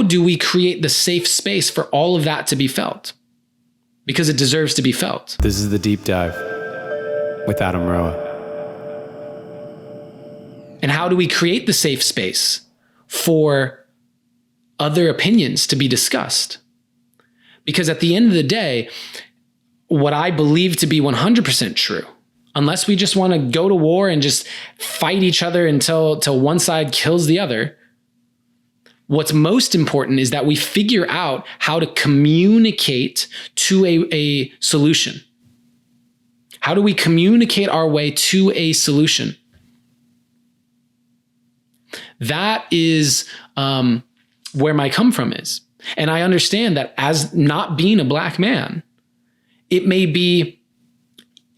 do we create the safe space for all of that to be felt? Because it deserves to be felt. This is The Deep Dive with Adam Roa. And how do we create the safe space for other opinions to be discussed? Because at the end of the day, what I believe to be 100% true, unless we just want to go to war and just fight each other until one side kills the other, what's most important is that we figure out how to communicate to a solution. How do we communicate our way to a solution? That is where my come from is. And I understand that as not being a black man, it may be,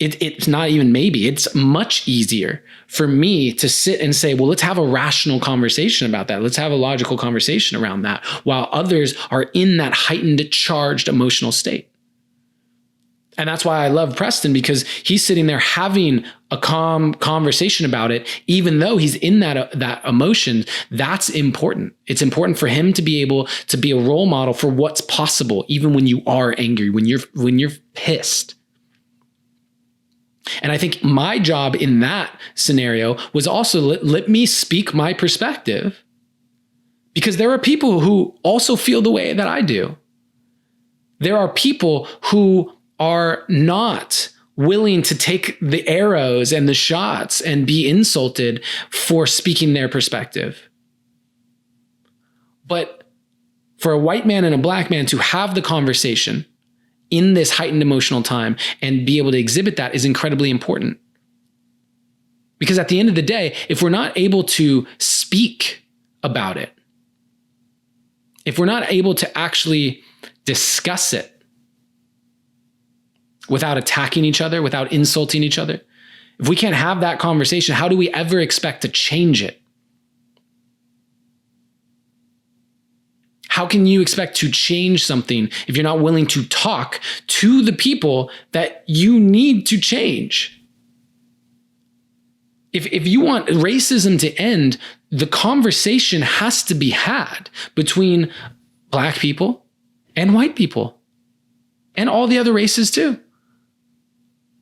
it's not even maybe, it's much easier for me to sit and say, well, let's have a rational conversation about that. Let's have a logical conversation around that, while others are in that heightened, charged emotional state. And that's why I love Preston, because he's sitting there having a calm conversation about it, even though he's in that emotion. That's important. It's important for him to be able to be a role model for what's possible, even when you are angry, when you're pissed. And I think my job in that scenario was also let me speak my perspective, because there are people who also feel the way that I do. There are people who are not willing to take the arrows and the shots and be insulted for speaking their perspective. But for a white man and a black man to have the conversation in this heightened emotional time and be able to exhibit that is incredibly important. Because at the end of the day, if we're not able to speak about it, if we're not able to actually discuss it without attacking each other, without insulting each other, if we can't have that conversation, how do we ever expect to change it? How can you expect to change something if you're not willing to talk to the people that you need to change? If you want racism to end, the conversation has to be had between black people and white people and all the other races too.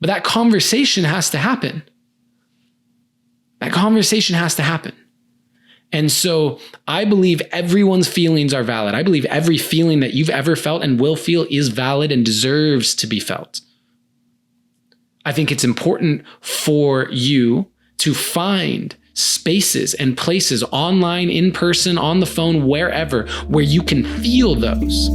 But that conversation has to happen. That conversation has to happen. And so I believe everyone's feelings are valid. I believe every feeling that you've ever felt and will feel is valid and deserves to be felt. I think it's important for you to find spaces and places online, in person, on the phone, wherever, where you can feel those.